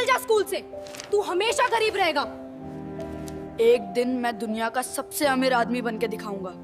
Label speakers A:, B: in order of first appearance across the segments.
A: निकल जा स्कूल से। तू हमेशा गरीब रहेगा।
B: एक दिन मैं दुनिया का सबसे अमीर आदमी बन के दिखाऊंगा।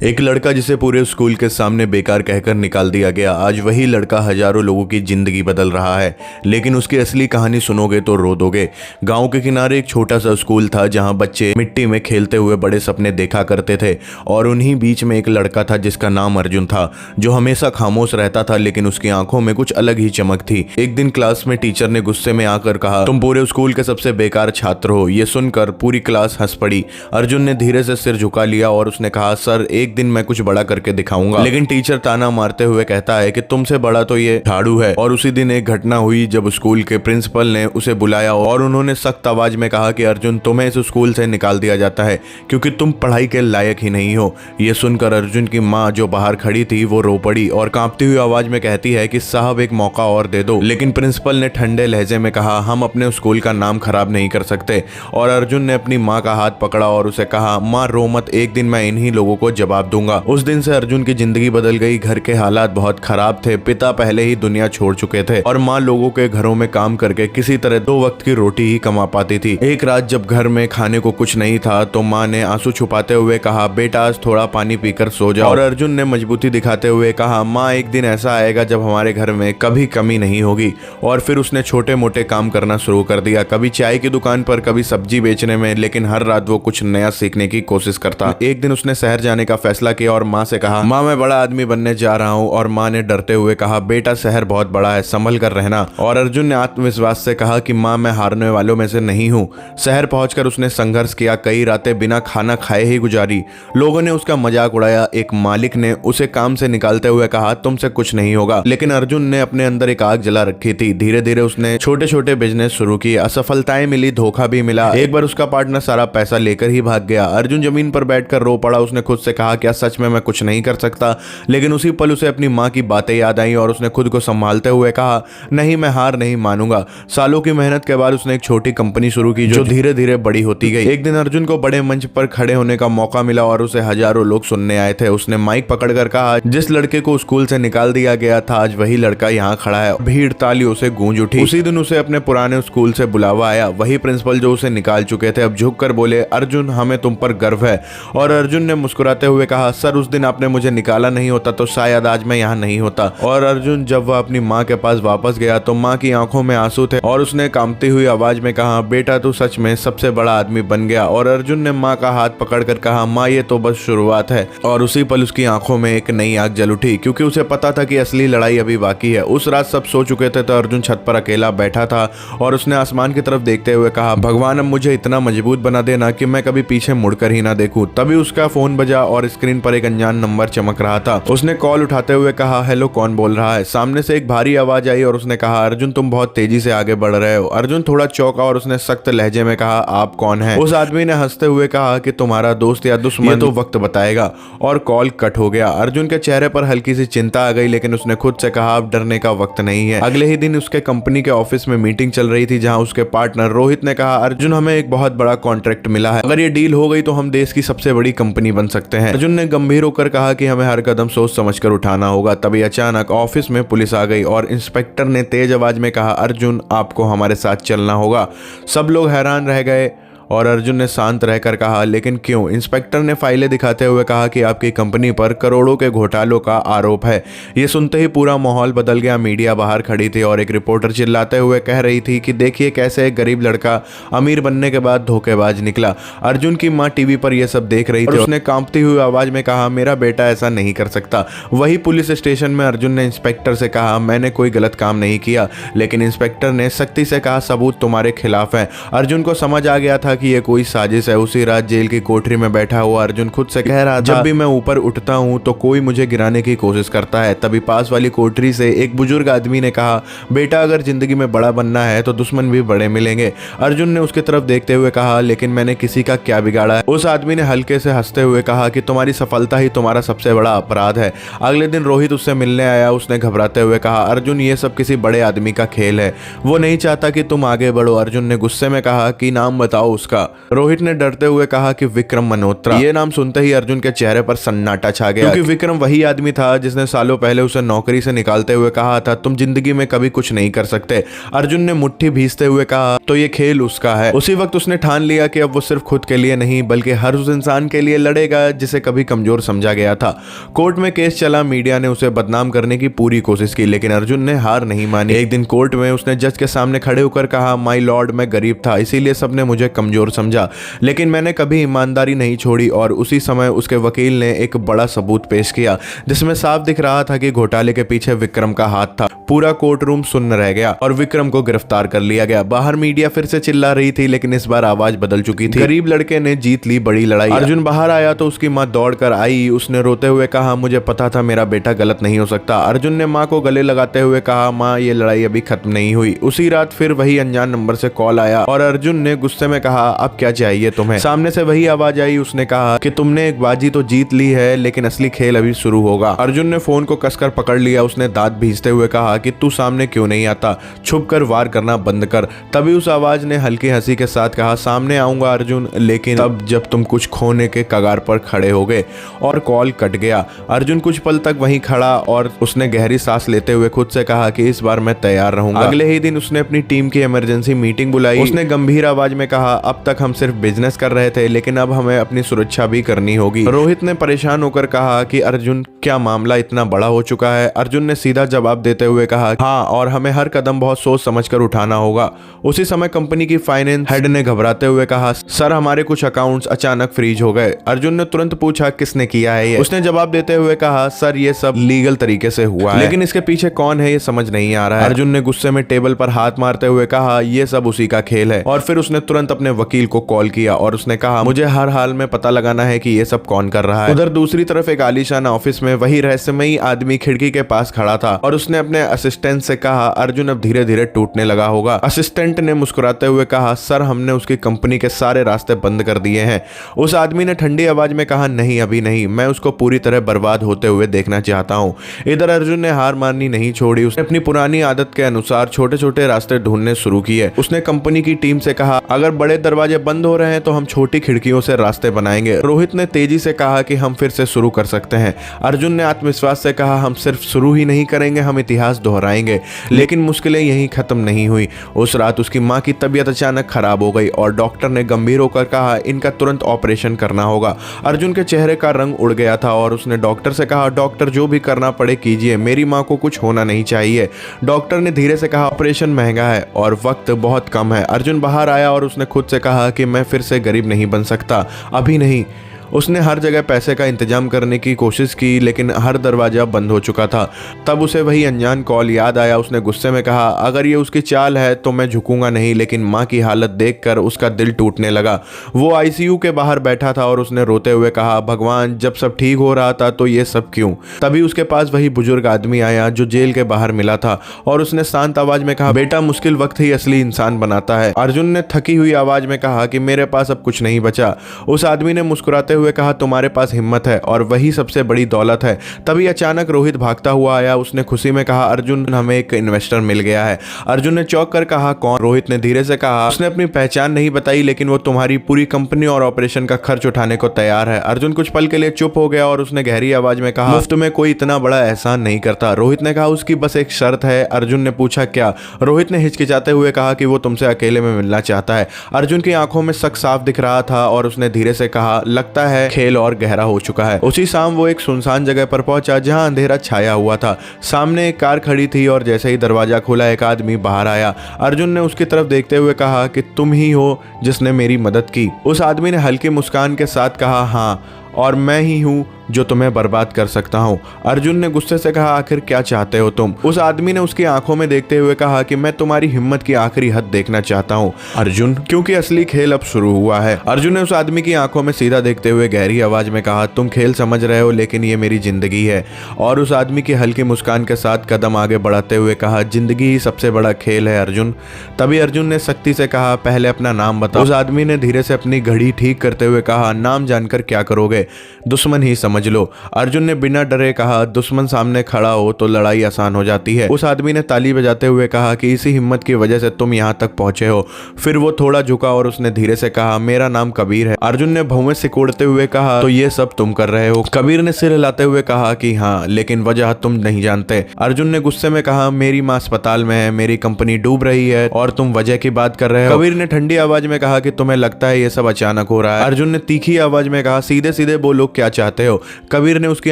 C: एक लड़का जिसे पूरे स्कूल के सामने बेकार कहकर निकाल दिया गया, आज वही लड़का हजारों लोगों की जिंदगी बदल रहा है। लेकिन उसकी असली कहानी सुनोगे तो रो दोगे। गांव के किनारे एक छोटा सा स्कूल था जहां बच्चे मिट्टी में खेलते हुए बड़े सपने देखा करते थे, और उन्हीं बीच में एक लड़का था जिसका नाम अर्जुन था, जो हमेशा खामोश रहता था लेकिन उसकी आंखों में कुछ अलग ही चमक थी। एक दिन क्लास में टीचर ने गुस्से में आकर कहा, तुम पूरे स्कूल के सबसे बेकार छात्र हो। ये सुनकर पूरी क्लास हंस पड़ी। अर्जुन ने धीरे से सिर झुका लिया और उसने कहा, सर एक दिन मैं कुछ बड़ा करके दिखाऊंगा। लेकिन टीचर ताना मारते हुए कहता है कि तुमसे बड़ा तो ये झाड़ू है। और उसी दिन एक घटना हुई जब स्कूल के प्रिंसिपल ने उसे बुलाया और उन्होंने सख्त आवाज में कहा कि अर्जुन, तुम्हें इस स्कूल से निकाल दिया जाता है क्योंकि तुम पढ़ाई के लायक ही नहीं हो। ये सुनकर अर्जुन की माँ जो बाहर खड़ी थी वो रो पड़ी और कांपती हुई आवाज में कहती है कि साहब एक मौका और दे दो। लेकिन प्रिंसिपल ने ठंडे लहजे में कहा, हम अपने स्कूल का नाम खराब नहीं कर सकते। और अर्जुन ने अपनी माँ का हाथ पकड़ा और उसे कहा, माँ रो मत, एक दिन मैं इन्हीं लोगों को जवाब दूंगा। उस दिन से अर्जुन की जिंदगी बदल गई। घर के हालात बहुत खराब थे। पिता पहले ही दुनिया छोड़ चुके थे और माँ लोगों के घरों में काम करके किसी तरह 2 वक्त की रोटी ही कमा पाती थी। एक रात जब घर में खाने को कुछ नहीं था तो माँ ने आंसू छुपाते हुए कहा, बेटा आज थोड़ा पानी पीकर सो जाओ। और अर्जुन ने मजबूती दिखाते हुए कहा, माँ एक दिन ऐसा आएगा जब हमारे घर में कभी कमी नहीं होगी। और फिर उसने छोटे मोटे काम करना शुरू कर दिया, कभी चाय की दुकान पर, कभी सब्जी बेचने में, लेकिन हर रात वो कुछ नया सीखने की कोशिश करता। एक दिन उसने शहर जाने का फैसला किया और माँ से कहा, माँ मैं बड़ा आदमी बनने जा रहा हूँ। और माँ ने डरते हुए कहा, बेटा शहर बहुत बड़ा है, संभल कर रहना। और अर्जुन ने आत्मविश्वास से कहा कि माँ मैं हारने वालों में से नहीं हूँ। शहर पहुंचकर उसने संघर्ष किया, कई रातें बिना खाना खाए ही गुजारी। लोगों ने उसका मजाक उड़ाया। एक मालिक ने उसे काम से निकालते हुए कहा, तुमसे कुछ नहीं होगा। लेकिन अर्जुन ने अपने अंदर एक आग जला रखी थी। धीरे धीरे उसने छोटे छोटे बिजनेस शुरू किए। असफलताएं मिली, धोखा भी मिला। एक बार उसका पार्टनर सारा पैसा लेकर ही भाग गया। अर्जुन जमीन पर बैठकर रो पड़ा। उसने खुद से कहा, क्या सच में मैं कुछ नहीं कर सकता? लेकिन उसी पल उसे अपनी माँ की बातें याद आई और उसने खुद को संभालते हुए कहा, नहीं मैं हार नहीं मानूंगा। सालों की मेहनत के बाद उसने एक छोटी कंपनी शुरू की जो धीरे धीरे बड़ी होती गई। एक दिन अर्जुन को बड़े मंच पर खड़े होने का मौका मिला और उसे हजारों लोग सुनने आए थे। उसने माइक पकड़कर कहा, जिस लड़के को स्कूल से निकाल दिया गया था आज वही लड़का यहाँ खड़ा है। भीड़ तालियों से गूंज उठी। उसी दिन उसे अपने पुराने स्कूल से बुलावा आया। वही प्रिंसिपल जो उसे निकाल चुके थे अब झुककर बोले, अर्जुन हमें तुम पर गर्व है। और अर्जुन ने मुस्कुराते हुए कहा, सर उस दिन आपने मुझे निकाला नहीं होता तो शायद आज मैं यहाँ नहीं होता। और अर्जुन जब वह अपनी माँ के पास वापस गया तो माँ की आंखों में आंसू थे और उसने कांपती हुई आवाज में कहा, बेटा तू सच में सबसे बड़ा आदमी बन गया। और अर्जुन ने माँ का हाथ पकड़कर कहा, माँ ये तो बस शुरुआत है। और उसी पल उसकी आंखों में एक नई आग जल उठी, क्योंकि उसे पता था कि असली लड़ाई अभी बाकी है। उस रात सब सो चुके थे तो अर्जुन छत पर अकेला बैठा था और उसने आसमान की तरफ देखते हुए कहा, भगवान अब मुझे इतना मजबूत बना देना कि मैं कभी पीछे मुड़कर ही ना देखूं। तभी उसका फोन बजा और स्क्रीन पर एक अनजान नंबर चमक रहा था। उसने कॉल उठाते हुए कहा, हेलो कौन बोल रहा है? सामने से एक भारी आवाज आई और उसने कहा, अर्जुन तुम बहुत तेजी से आगे बढ़ रहे हो। अर्जुन थोड़ा चौंका और उसने सख्त लहजे में कहा, आप कौन हैं? उस आदमी ने हंसते हुए कहा कि तुम्हारा दोस्त या दुश्मन, ये तो वक्त बताएगा। और कॉल कट हो गया। अर्जुन के चेहरे पर हल्की सी चिंता आ गई, लेकिन उसने खुद से कहा, अब डरने का वक्त नहीं है। अगले ही दिन उसके कंपनी के ऑफिस में मीटिंग चल रही थी जहां उसके पार्टनर रोहित ने कहा, अर्जुन हमें एक बहुत बड़ा कॉन्ट्रैक्ट मिला है, अगर ये डील हो गई तो हम देश की सबसे बड़ी कंपनी बन सकते हैं। अर्जुन ने गंभीर होकर कहा कि हमें हर कदम सोच समझकर उठाना होगा। तभी अचानक ऑफिस में पुलिस आ गई और इंस्पेक्टर ने तेज आवाज में कहा, अर्जुन आपको हमारे साथ चलना होगा। सब लोग हैरान रह गए और अर्जुन ने शांत रहकर कहा, लेकिन क्यों? इंस्पेक्टर ने फाइलें दिखाते हुए कहा कि आपकी कंपनी पर करोड़ों के घोटालों का आरोप है। ये सुनते ही पूरा माहौल बदल गया। मीडिया बाहर खड़ी थी और एक रिपोर्टर चिल्लाते हुए कह रही थी कि देखिए कैसे एक गरीब लड़का अमीर बनने के बाद धोखेबाज निकला। अर्जुन की माँ टीवी पर यह सब देख रही थी। उसने कांपती हुई आवाज में कहा, मेरा बेटा ऐसा नहीं कर सकता। वही पुलिस स्टेशन में अर्जुन ने इंस्पेक्टर से कहा, मैंने कोई गलत काम नहीं किया। लेकिन इंस्पेक्टर ने सख्ती से कहा, सबूत तुम्हारे खिलाफ है। अर्जुन को समझ आ गया था कि ये कोई साजिश है। उसी रात जेल की कोठरी में बैठा हुआ अर्जुन खुद से कह रहा था, जब भी मैं ऊपर उठता हूँ तो कोई मुझे गिराने की कोशिश करता है। तभी पास वाली कोठरी से एक बुजुर्ग आदमी ने कहा, बेटा अगर जिंदगी में बड़ा बनना है तो दुश्मन भी बड़े मिलेंगे। अर्जुन ने उसकी तरफ देखते हुए कहा, लेकिन मैंने किसी का क्या बिगाड़ा है? उस आदमी ने हल्के से हंसते हुए कहा कि तुम्हारी सफलता ही तुम्हारा सबसे बड़ा अपराध है। अगले दिन रोहित उससे मिलने आया। उसने घबराते हुए कहा, अर्जुन ये सब किसी बड़े आदमी का खेल है, वो नहीं चाहता कि तुम आगे बढ़ो। अर्जुन ने गुस्से में कहा कि नाम बताओ उसका। रोहित ने डरते हुए कहा कि विक्रम मल्होत्रा। ये नाम सुनते ही अर्जुन के चेहरे पर सन्नाटा छा गया, क्योंकि विक्रम वही आदमी था जिसने सालों पहले उसे नौकरी से निकालते हुए कहा था तुम जिंदगी में कभी कुछ नहीं कर सकते। अर्जुन ने मुट्ठी भींचते हुए कहा तो ये खेल उसका है। उसी वक्त उसने ठान लिया कि अब वो सिर्फ खुद के लिए नहीं बल्कि हर उस इंसान के लिए लड़ेगा जिसे कभी कमजोर समझा गया था। कोर्ट में केस चला, मीडिया ने उसे बदनाम करने की पूरी कोशिश की, लेकिन अर्जुन ने हार नहीं मानी। एक दिन कोर्ट में उसने जज के सामने खड़े होकर कहा माय लॉर्ड, मैं गरीब था इसीलिए सबने मुझे कमजोर समझा, लेकिन मैंने कभी ईमानदारी नहीं छोड़ी। और उसी समय उसके वकील ने एक बड़ा सबूत पेश किया जिसमें साफ दिख रहा था कि घोटाले के पीछे विक्रम का हाथ था। पूरा कोर्ट रूम सुन्न रह गया और विक्रम को गिरफ्तार कर लिया गया। बाहर मीडिया फिर से चिल्ला रही थी, लेकिन इस बार आवाज बदल चुकी थी। गरीब लड़के ने जीत ली बड़ी लड़ाई। अर्जुन बाहर आया तो उसकी माँ दौड़कर आई। उसने रोते हुए कहा मुझे पता था मेरा बेटा गलत नहीं हो सकता। अर्जुन ने माँ को गले लगाते हुए कहा माँ ये लड़ाई अभी खत्म नहीं हुई। उसी रात फिर वही अनजान नंबर से कॉल आया और अर्जुन ने गुस्से में कहा अब क्या चाहिए तुम्हें। सामने से वही आवाज आई, उसने कहा कि तुमने एक बाजी तो जीत ली है लेकिन असली खेल अभी शुरू होगा। अर्जुन ने फोन को कसकर पकड़ लिया। उसने दांत भींचते हुए कहा कि तू सामने क्यों नहीं आता, छुप कर वार करना बंद कर। तभी उस आवाज ने हल्की हंसी के साथ कहा सामने आऊंगा अर्जुन, लेकिन तब जब तुम कुछ खोने के कगार पर खड़े हो गए। और कॉल कट गया। अर्जुन कुछ पल तक वहीं खड़ा और उसने गहरी सांस लेते हुए खुद से कहा कि इस बार मैं तैयार रहूंगा। अगले ही दिन उसने अपनी टीम की इमरजेंसी मीटिंग बुलाई। उसने गंभीर आवाज में कहा अब तक हम सिर्फ बिजनेस कर रहे थे लेकिन अब हमें अपनी सुरक्षा भी करनी होगी। रोहित ने परेशान होकर कहा कि अर्जुन क्या मामला इतना बड़ा हो चुका है। अर्जुन ने सीधा जवाब देते हुए कहा हाँ, और हमें हर कदम बहुत सोच समझकर उठाना होगा। उसी समय कंपनी की फाइनेंस हेड ने घबराते हुए कहा सर हमारे कुछ अकाउंट्स अचानक फ्रीज हो गए। अर्जुन ने तुरंत पूछा किसने किया है ये। उसने जवाब देते हुए कहा सर ये सब लीगल तरीके से हुआ है, लेकिन इसके पीछे कौन है ये समझ नहीं आ रहा है। अर्जुन ने गुस्से में टेबल पर हाथ मारते हुए कहा ये सब उसी का खेल है। और फिर उसने तुरंत अपने वकील को कॉल किया और उसने कहा मुझे हर हाल में पता लगाना है कि ये सब कौन कर रहा है। उधर दूसरी तरफ एक आलीशान ऑफिस में वही रहस्यमयी आदमी खिड़की के पास खड़ा था और उसने अपने असिस्टेंट से कहा अर्जुन अब धीरे धीरे टूटने लगा होगा। असिस्टेंट ने मुस्कुराते हुए कहा सर हमने उसकी कंपनी के सारे रास्ते बंद कर दिए हैं। उस आदमी ने ठंडी आवाज में कहा नहीं अभी नहीं, मैं उसको पूरी तरह बर्बाद होते हुए देखना चाहता हूं। इधर अर्जुन ने हार माननी नहीं छोड़ी। उसने अपनी पुरानी आदत के अनुसार छोटे छोटे रास्ते ढूंढने शुरू किए। उसने कंपनी की टीम से कहा अगर बड़े दरवाजे बंद हो रहे हैं तो हम छोटी खिड़कियों से रास्ते बनाएंगे। रोहित ने तेजी से कहा कि हम फिर से शुरू कर सकते हैं। अर्जुन ने आत्मविश्वास से कहा हम सिर्फ शुरू ही नहीं करेंगे, हम इतिहास दोहराएंगे। लेकिन मुश्किलें यहीं खत्म नहीं हुई। उस रात उसकी माँ की तबीयत अचानक खराब हो गई और डॉक्टर ने गंभीर होकर कहा इनका तुरंत ऑपरेशन करना होगा। अर्जुन के चेहरे का रंग उड़ गया था और उसने डॉक्टर से कहा डॉक्टर जो भी करना पड़े कीजिए, मेरी माँ को कुछ होना नहीं चाहिए। डॉक्टर ने धीरे से कहा ऑपरेशन महंगा है और वक्त बहुत कम है। अर्जुन बाहर आया और उसने खुद से कहा कि मैं फिर से गरीब नहीं बन सकता, अभी नहीं। उसने हर जगह पैसे का इंतजाम करने की कोशिश की लेकिन हर दरवाजा बंद हो चुका था। तब उसे वही अनजान कॉल याद आया। उसने गुस्से में कहा अगर ये उसकी चाल है तो मैं झुकूंगा नहीं। लेकिन माँ की हालत देखकर उसका दिल टूटने लगा। वो आईसीयू के बाहर बैठा था और उसने रोते हुए कहा भगवान जब सब ठीक हो रहा था तो ये सब क्यों। तभी उसके पास वही बुजुर्ग आदमी आया जो जेल के बाहर मिला था और उसने शांत आवाज में कहा बेटा मुश्किल वक्त ही असली इंसान बनाता है। अर्जुन ने थकी हुई आवाज में कहा कि मेरे पास अब कुछ नहीं बचा। उस आदमी ने मुस्कुराते हुए कहा तुम्हारे पास हिम्मत है और वही सबसे बड़ी दौलत है। तभी अचानक रोहित भागता हुआ आया। उसने खुशी में कहा अर्जुन हमें एक इन्वेस्टर मिल गया है। अर्जुन ने चौंक कर कहा कौन। रोहित ने धीरे से कहा उसने अपनी पहचान नहीं बताई लेकिन वो तुम्हारी पूरी कंपनी और ऑपरेशन का खर्च उठाने को तैयार है। अर्जुन कुछ पल के लिए चुप हो गया और उसने गहरी आवाज में कहा मुफ्त में कोई इतना बड़ा एहसान नहीं करता। रोहित ने कहा उसकी बस एक शर्त है। अर्जुन ने पूछा क्या। रोहित ने हिचकिचाते हुए कहा कि वो तुमसे अकेले में मिलना चाहता है। अर्जुन की आंखों में शक साफ दिख रहा था और उसने धीरे से कहा लगता है खेल और गहरा हो चुका है। उसी शाम वो एक सुनसान जगह पर पहुंचा जहां अंधेरा छाया हुआ था। सामने एक कार खड़ी थी और जैसे ही दरवाजा खुला एक आदमी बाहर आया। अर्जुन ने उसकी तरफ देखते हुए कहा कि तुम ही हो जिसने मेरी मदद की। उस आदमी ने हल्की मुस्कान के साथ कहा हाँ, और मैं ही हूं जो तुम्हें बर्बाद कर सकता हूं। अर्जुन ने गुस्से से कहा आखिर क्या चाहते हो तुम। उस आदमी ने उसकी आंखों में देखते हुए कहा कि मैं तुम्हारी हिम्मत की आखिरी हद देखना चाहता हूं अर्जुन, क्योंकि असली खेल अब शुरू हुआ है। अर्जुन ने उस आदमी की आंखों में सीधा देखते हुए गहरी आवाज में कहा तुम खेल समझ रहे हो लेकिन ये मेरी जिंदगी है। और उस आदमी की हल्की मुस्कान के साथ कदम आगे बढ़ाते हुए कहा जिंदगी ही सबसे बड़ा खेल है अर्जुन। तभी अर्जुन ने सख्ती से कहा पहले अपना नाम बताओ। उस आदमी ने धीरे से अपनी घड़ी ठीक करते हुए कहा नाम जानकर क्या करोगे, दुश्मन ही समझ समझ लो। अर्जुन ने बिना डरे कहा, दुश्मन सामने खड़ा हो तो लड़ाई आसान हो जाती है। उस आदमी ने ताली बजाते हुए कहा कि इसी हिम्मत की वजह से तुम यहाँ तक पहुंचे हो। फिर वो थोड़ा झुका और उसने धीरे से कहा, मेरा नाम कबीर है। अर्जुन ने भौवें सिकोड़ते हुए कहा, तो ये सब तुम कर रहे हो? कबीर ने सिर हिलाते हुए कहा कि हाँ, लेकिन वजह तुम नहीं जानते। अर्जुन ने गुस्से में कहा, मेरी माँ अस्पताल में है, मेरी कंपनी डूब रही है और तुम वजह की बात कर रहे हो। कबीर ने ठंडी आवाज में कहा कि तुम्हें लगता है ये सब अचानक हो रहा है। अर्जुन ने तीखी आवाज में कहा, सीधे सीधे बोलो, क्या चाहते हो? कबीर ने उसकी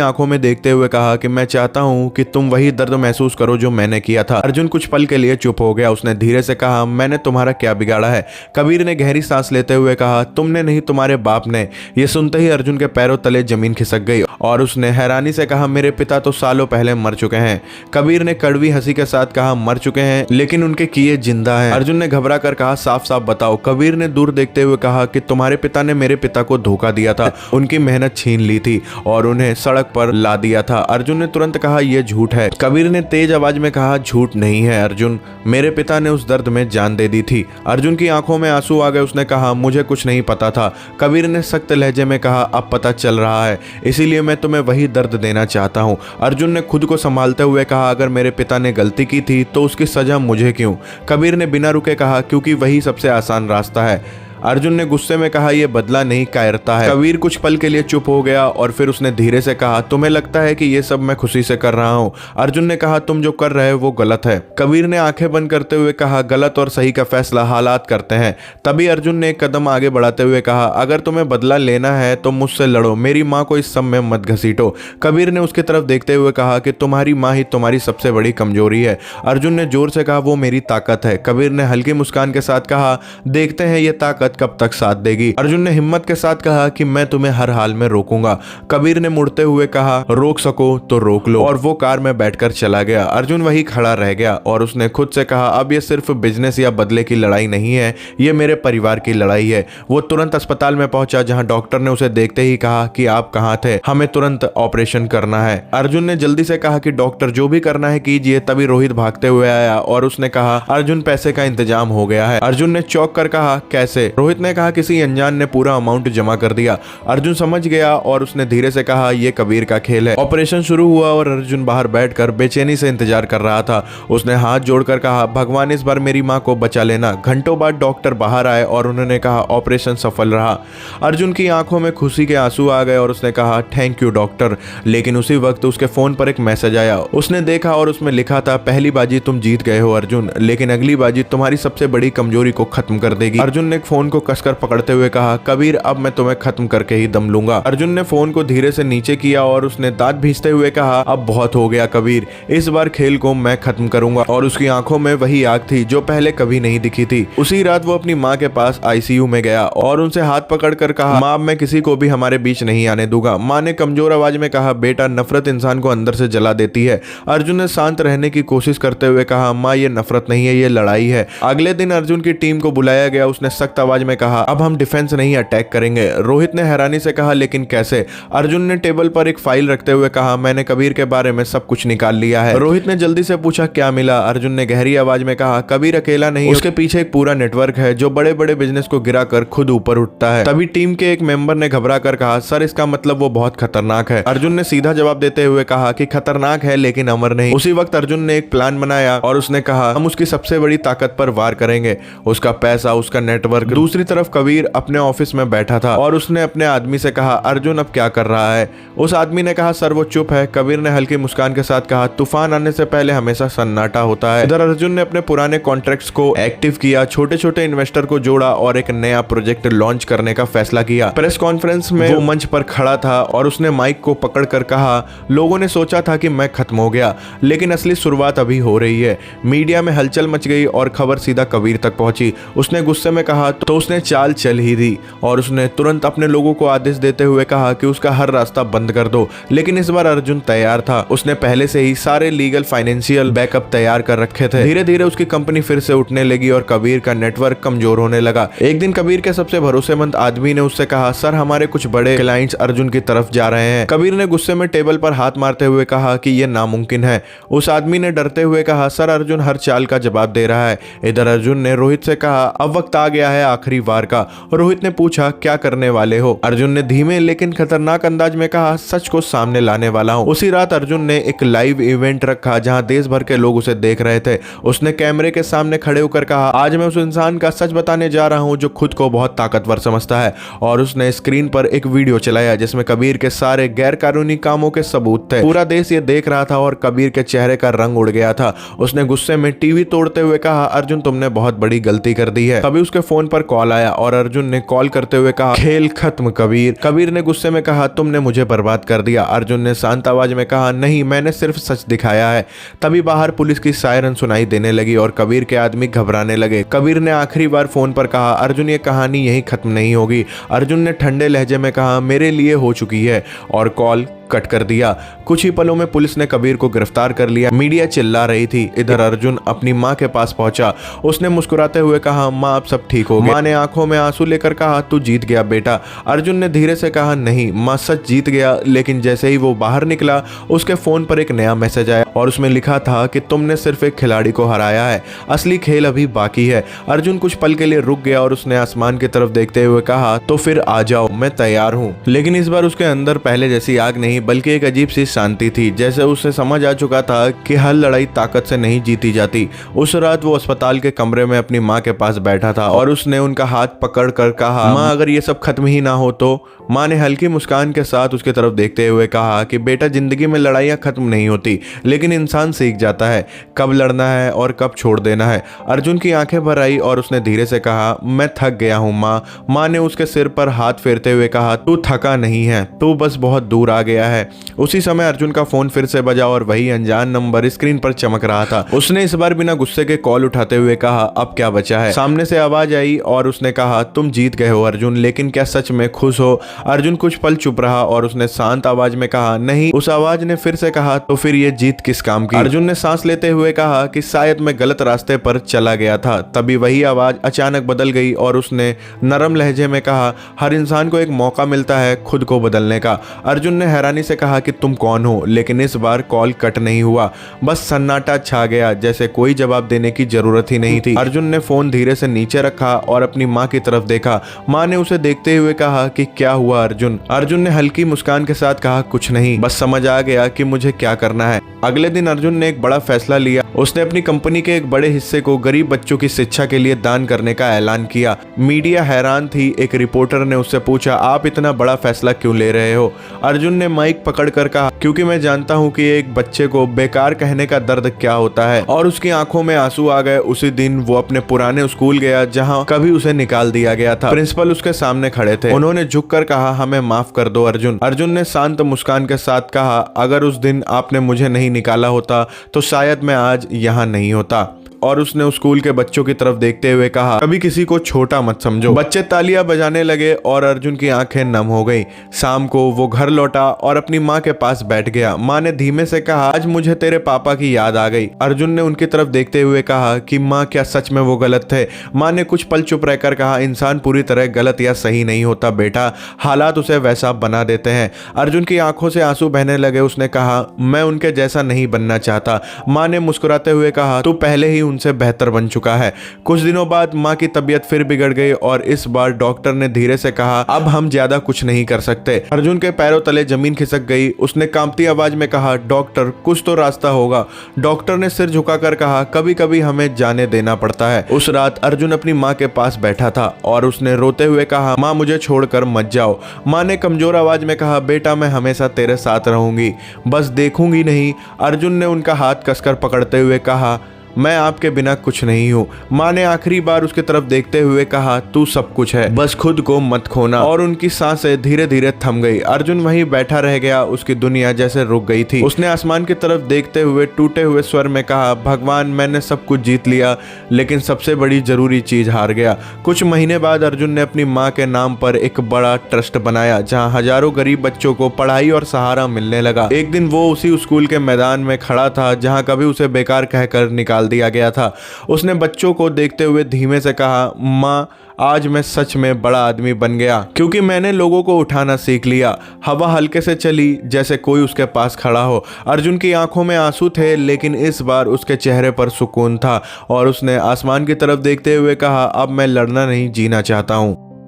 C: आंखों में देखते हुए कहा कि मैं चाहता हूं कि तुम वही दर्द महसूस करो जो मैंने किया था। अर्जुन कुछ पल के लिए चुप हो गया। उसने धीरे से कहा, मैंने तुम्हारा क्या बिगाड़ा है? कबीर ने गहरी सांस लेते हुए कहा, तुमने नहीं, तुम्हारे बाप ने। यह सुनते ही अर्जुन के पैरों तले जमीन खिसक गई और उसने हैरानी से कहा, मेरे पिता तो सालों पहले मर चुके हैं। कबीर ने कड़वी हंसी के साथ कहा, मर चुके हैं, लेकिन उनके किए जिंदा हैं। अर्जुन ने घबरा कर कहा, साफ साफ बताओ। कबीर ने दूर देखते हुए कहा कि तुम्हारे पिता ने मेरे पिता को धोखा दिया था, उनकी मेहनत छीन ली थी और उन्हें सड़क पर ला दिया था। अर्जुन ने तुरंत कहा, यह झूठ है। कबीर ने तेज आवाज में कहा, झूठ नहीं है अर्जुन, मेरे पिता ने उस दर्द में जान दे दी थी। अर्जुन की आंखों में आंसू आ गए। उसने कहा, मुझे कुछ नहीं पता था। कबीर ने सख्त लहजे में कहा, अब पता चल रहा है, इसीलिए मैं तुम्हें वही दर्द देना चाहता हूं। अर्जुन ने खुद को संभालते हुए कहा, अगर मेरे पिता ने गलती की थी तो उसकी सजा मुझे क्यों? कबीर ने बिना रुके कहा, क्योंकि वही सबसे आसान रास्ता है। अर्जुन ने गुस्से में कहा, यह बदला नहीं, कायरता है। कबीर कुछ पल के लिए चुप हो गया और फिर उसने धीरे से कहा, तुम्हें लगता है कि यह सब मैं खुशी से कर रहा हूं? अर्जुन ने कहा, तुम जो कर रहे हो वो गलत है। कबीर ने आंखें बंद करते हुए कहा, गलत और सही का फैसला हालात करते हैं। तभी अर्जुन ने एक कदम आगे बढ़ाते हुए कहा, अगर तुम्हें बदला लेना है तो मुझसे लड़ो, मेरी माँ को इस सब में मत घसीटो। कबीर ने उसकी तरफ देखते हुए कहा कि तुम्हारी माँ ही तुम्हारी सबसे बड़ी कमजोरी है। अर्जुन ने जोर से कहा, वो मेरी ताकत है। कबीर ने हल्की मुस्कान के साथ कहा, देखते हैं ये ताकत कब तक साथ देगी। अर्जुन ने हिम्मत के साथ कहा कि मैं तुम्हें हर हाल में रोकूंगा। कबीर ने मुड़ते हुए कहा, रोक सको तो रोक लो, और वो कार में बैठकर चला गया। अर्जुन वही खड़ा रह गया और उसने खुद से कहा, अब ये सिर्फ बिजनेस या बदले की लड़ाई नहीं है, ये मेरे परिवार की लड़ाई है। वो तुरंत अस्पताल में पहुंचा जहां डॉक्टर ने उसे देखते ही कहा कि आप कहां थे, हमें तुरंत ऑपरेशन करना है। अर्जुन ने जल्दी से कहा कि डॉक्टर जो भी करना है कीजिए। तभी रोहित भागते हुए आया और उसने कहा, अर्जुन पैसे का इंतजाम हो गया है। अर्जुन ने चौंक कर कहा, कैसे? रोहित ने कहा, किसी अनजान ने पूरा अमाउंट जमा कर दिया। अर्जुन समझ गया और उसने धीरे से कहा, यह कबीर का खेल है। ऑपरेशन शुरू हुआ और अर्जुन बाहर बैठकर बेचैनी से इंतजार कर रहा था। उसने हाथ जोड़कर कहा, भगवान इस बार मेरी मां को बचा लेना। घंटों बाद डॉक्टर बाहर आए और उन्होंने कहा, ऑपरेशन सफल रहा। अर्जुन की आंखों में खुशी के आंसू आ गए और उसने कहा, थैंक यू डॉक्टर। लेकिन उसी वक्त उसके फोन पर एक मैसेज आया। उसने देखा और उसमें लिखा था, पहली बाजी तुम जीत गए हो अर्जुन, लेकिन अगली बाजी तुम्हारी सबसे बड़ी कमजोरी को खत्म कर देगी। अर्जुन ने फोन को कसकर पकड़ते हुए कहा, कबीर अब मैं तुम्हें खत्म करके ही दम लूंगा। अर्जुन ने फोन को धीरे से नीचे किया और उसने दांत भींचते हुए कहा, अब बहुत हो गया कबीर, इस बार खेल को मैं खत्म करूंगा। और उसकी आंखों में वही आग थी जो पहले कभी नहीं दिखी थी। उसी रात वो अपनी माँ के पास आईसीयू में गया और उनसे हाथ पकड़कर कहा, माँ मैं किसी को भी हमारे बीच नहीं आने दूंगा। माँ ने कमजोर आवाज में कहा, बेटा नफरत इंसान को अंदर से जला देती है। अर्जुन ने शांत रहने की कोशिश करते हुए कहा, माँ ये नफरत नहीं है, ये लड़ाई है। अगले दिन अर्जुन की टीम को बुलाया गया। उसने सख्त आवाज में कहा, अब हम डिफेंस नहीं अटैक करेंगे। रोहित ने हैरानी से कहा, लेकिन कैसे? अर्जुन ने टेबल पर एक फाइल रखते हुए कहा, मैंने कबीर के बारे में सब कुछ निकाल लिया है। रोहित ने जल्दी से पूछा, क्या मिला? अर्जुन ने गहरी आवाज में कहा, कबीर अकेला नहीं, उसके पीछे एक पूरा नेटवर्क है जो बड़े बड़े बिजनेस को गिराकर खुद ऊपर उठता है। तभी टीम के एक मेंबर ने घबरा कर कहा, सर इसका मतलब वो बहुत खतरनाक है। अर्जुन ने सीधा जवाब देते हुए कहा कि खतरनाक है लेकिन अमर नहीं। उसी वक्त अर्जुन ने एक प्लान बनाया और उसने कहा, हम उसकी सबसे बड़ी ताकत पर वार करेंगे, उसका पैसा, उसका नेटवर्क। दूसरी तरफ कबीर अपने ऑफिस में बैठा था और उसने अपने आदमी से कहा, अर्जुन अब क्या कर रहा है? उस आदमी ने कहा, सर वो चुप है। कबीर ने हल्की मुस्कान के साथ कहा, तूफान आने से पहले हमेशा सन्नाटा होता है। इधर अर्जुन ने अपने पुराने कॉन्ट्रैक्ट्स को एक्टिव किया, छोटे छोटे इन्वेस्टर को जोड़ा और एक नया प्रोजेक्ट लॉन्च करने का फैसला किया। प्रेस कॉन्फ्रेंस में वो मंच पर खड़ा था और उसने माइक को पकड़कर कहा, लोगों ने सोचा था कि मैं खत्म हो गया, लेकिन असली शुरुआत अभी हो रही है। मीडिया में हलचल मच गई और खबर सीधा कबीर तक पहुंची। उसने गुस्से में कहा तो उसने चाल चल ही दी और उसने तुरंत अपने लोगों को आदेश देते हुए कहा कि उसका हर रास्ता बंद कर दो। लेकिन इस बार अर्जुन तैयार था। उसने पहले से ही सारे लीगल फाइनेंशियल बैकअप तैयार कर रखे थे। धीरे धीरे उसकी कंपनी फिर से उठने लगी और कबीर का नेटवर्क कमजोर होने लगा। एक दिन कबीर के सबसे भरोसेमंद आदमी ने उससे कहा, सर हमारे कुछ बड़े क्लाइंट्स अर्जुन की तरफ जा रहे हैं। कबीर ने गुस्से में टेबल पर हाथ मारते हुए कहा कि यह नामुमकिन है। उस आदमी ने डरते हुए कहा, सर अर्जुन हर चाल का जवाब दे रहा है। इधर अर्जुन ने रोहित से कहा, अब वक्त आ गया है, आखिरी वार का। रोहित ने पूछा, क्या करने वाले हो? अर्जुन ने धीमे लेकिन खतरनाक अंदाज में कहा, सच को सामने लाने वाला हूं। उसी रात अर्जुन ने एक लाइव इवेंट रखा जहां देश भर के लोग उसे देख रहे थे। उसने कैमरे के सामने खड़े होकर कहा, आज मैं उस इंसान का सच बताने जा रहा हूं जो खुद को बहुत ताकतवर समझता है। और उसने स्क्रीन पर एक वीडियो चलाया जिसमें कबीर के सारे गैर कानूनी कामों के सबूत थे। पूरा देश ये देख रहा था और कबीर के चेहरे का रंग उड़ गया था। उसने गुस्से में टीवी तोड़ते हुए कहा, अर्जुन तुमने बहुत बड़ी गलती कर दी है। तभी उसके फोन पर कॉल आया और अर्जुन ने कॉल करते हुए कहा, खेल खत्म कबीर। कबीर ने गुस्से में कहा, तुमने मुझे बर्बाद कर दिया। अर्जुन ने शांत आवाज में कहा, नहीं, मैंने सिर्फ सच दिखाया है। तभी बाहर पुलिस की सायरन सुनाई देने लगी और कबीर के आदमी घबराने लगे। कबीर ने आखिरी बार फोन पर कहा, अर्जुन ये कहानी यहीं खत्म नहीं होगी। अर्जुन ने ठंडे लहजे में कहा, मेरे लिए हो चुकी है, और कॉल कट कर दिया। कुछ ही पलों में पुलिस ने कबीर को गिरफ्तार कर लिया। मीडिया चिल्ला रही थी। इधर अर्जुन अपनी माँ के पास पहुंचा। उसने मुस्कुराते हुए कहा, माँ अब सब ठीक हो गया। माँ ने आंखों में आंसू लेकर कहा, तू जीत गया बेटा। अर्जुन ने धीरे से कहा, नहीं माँ, सच जीत गया। लेकिन जैसे ही वो बाहर निकला उसके फोन पर एक नया मैसेज आया और उसमें लिखा था कि तुमने सिर्फ एक खिलाड़ी को हराया है, असली खेल अभी बाकी है। अर्जुन कुछ पल के लिए रुक गया और उसने आसमान की तरफ देखते हुए कहा, तो फिर आ जाओ, मैं तैयार हूँ। लेकिन इस बार उसके अंदर पहले जैसी आग नहीं बल्कि एक अजीब सी शांति थी। जैसे उसे समझ आ चुका था कि हर लड़ाई ताकत से नहीं जीती जाती। उस रात वो अस्पताल के कमरे में अपनी माँ के पास बैठा था और उसने उनका हाथ पकड़ कर कहा, माँ अगर ये सब खत्म ही ना हो तो। माँ ने हल्की मुस्कान के साथ उसकी तरफ देखते हुए कहा कि बेटा, जिंदगी में लड़ाइयाँ खत्म नहीं होती, लेकिन इंसान सीख जाता है कब लड़ना है और कब छोड़ देना है। अर्जुन की आंखें भर आई और उसने धीरे से कहा, मैं थक गया हूँ माँ। माँ ने उसके सिर पर हाथ फेरते हुए कहा, तू थका नहीं है, तू बस बहुत दूर आ गया है। उसी समय अर्जुन का फोन फिर से बजा और वही अनजान नंबर स्क्रीन पर चमक रहा था। उसने इस बार बिना गुस्से के कॉल उठाते हुए कहा, अब क्या बचा है? सामने से आवाज आई और उसने कहा, तुम जीत गए हो अर्जुन, लेकिन क्या सच में खुश हो? अर्जुन कुछ पल चुप रहा और उसने शांत आवाज में कहा, नहीं। उस आवाज ने फिर से कहा, तो फिर ये जीत किस काम की? अर्जुन ने सांस लेते हुए कहा कि शायद मैं गलत रास्ते पर चला गया था। तभी वही आवाज अचानक बदल गई और उसने नरम लहजे में कहा, हर इंसान को एक मौका मिलता है खुद को बदलने का। अर्जुन ने हैरानी से कहा कि तुम कौन हो? लेकिन इस बार कॉल कट नहीं हुआ, बस सन्नाटा छा गया, जैसे कोई जवाब देने की जरूरत ही नहीं थी। अर्जुन ने फोन धीरे से नीचे रखा और अपनी माँ की तरफ देखा। माँ ने उसे देखते हुए कहा कि क्या हुआ अर्जुन? अर्जुन ने हल्की मुस्कान के साथ कहा, कुछ नहीं, बस समझ आ गया कि मुझे क्या करना है। अगले दिन अर्जुन ने एक बड़ा फैसला लिया। उसने अपनी कंपनी के एक बड़े हिस्से को गरीब बच्चों की शिक्षा के लिए दान करने का ऐलान किया। मीडिया हैरान थी। एक रिपोर्टर ने उससे पूछा, आप इतना बड़ा फैसला क्यों ले रहे हो? अर्जुन ने माइक पकड़कर कहा, क्योंकि मैं जानता हूं कि एक बच्चे को बेकार कहने का दर्द क्या होता है। और उसकी आंखों में आंसू आ गए। उसी दिन वो अपने पुराने स्कूल गया जहां कभी उसे निकाल दिया गया था। प्रिंसिपल उसके सामने खड़े थे। उन्होंने झुककर कहा, हमें माफ कर दो अर्जुन। अर्जुन ने शांत मुस्कान के साथ कहा, अगर उस दिन आपने मुझे नहीं निकाला होता तो शायद मैं आज यहाँ नहीं होता। और उसने उस स्कूल के बच्चों की तरफ देखते हुए कहा, कभी किसी को छोटा मत समझो। बच्चे तालियां बजाने लगे और अर्जुन की आंखें नम हो गई। शाम को वो घर लौटा और अपनी माँ के पास बैठ गया। माँ ने धीमे से कहा, आज मुझे तेरे पापा की याद आ गई। अर्जुन ने उनकी तरफ देखते हुए कहा कि माँ, क्या सच में वो गलत थे? माँ ने कुछ पल चुप रहकर कहा, इंसान पूरी तरह गलत या सही नहीं होता बेटा, हालात उसे वैसा बना देते हैं। अर्जुन की आंखों से आंसू बहने लगे। उसने कहा, मैं उनके जैसा नहीं बनना चाहता। माँ ने मुस्कुराते हुए कहा, तू पहले ही उनसे बेहतर बन चुका है। कुछ दिनों बाद माँ की तबीयत फिर बिगड़ गई और इस बार डॉक्टर ने धीरे से कहा, अब हम ज्यादा कुछ नहीं कर सकते। अर्जुन के पैरों तले जमीन खिसक गई। उसने कांपती आवाज में कहा, डॉक्टर कुछ तो रास्ता होगा। डॉक्टर ने सिर झुकाकर कहा, कभी कभी हमें जाने देना पड़ता है। उस रात अर्जुन अपनी माँ के पास बैठा था और उसने रोते हुए कहा, माँ मुझे छोड़कर मत जाओ। माँ ने कमजोर आवाज में कहा, बेटा मैं हमेशा तेरे साथ रहूंगी, बस देखूंगी नहीं। अर्जुन ने उनका हाथ कसकर पकड़ते हुए कहा, मैं आपके बिना कुछ नहीं हूँ। माँ ने आखिरी बार उसकी तरफ देखते हुए कहा, तू सब कुछ है, बस खुद को मत खोना। और उनकी सांसें धीरे धीरे थम गई। अर्जुन वहीं बैठा रह गया। उसकी दुनिया जैसे रुक गई थी। उसने आसमान की तरफ देखते हुए टूटे हुए स्वर में कहा, भगवान मैंने सब कुछ जीत लिया, लेकिन सबसे बड़ी जरूरी चीज हार गया। कुछ महीने बाद अर्जुन ने अपनी माँ के नाम पर एक बड़ा ट्रस्ट बनाया जहाँ हजारों गरीब बच्चों को पढ़ाई और सहारा मिलने लगा। एक दिन वो उसी स्कूल के मैदान में खड़ा था जहाँ कभी उसे बेकार कहकर निकाल निकाल दिया गया था। उसने बच्चों को देखते हुए धीमे से कहा, माँ आज मैं सच में बड़ा आदमी बन गया क्योंकि मैंने लोगों को उठाना सीख लिया। हवा हल्के से चली जैसे कोई उसके पास खड़ा हो। अर्जुन की आंखों में आंसू थे लेकिन इस बार उसके चेहरे पर सुकून था और उसने आसमान की तरफ देखते हुए कहा, अब मैं लड़ना नहीं जीना चाहता हूँ।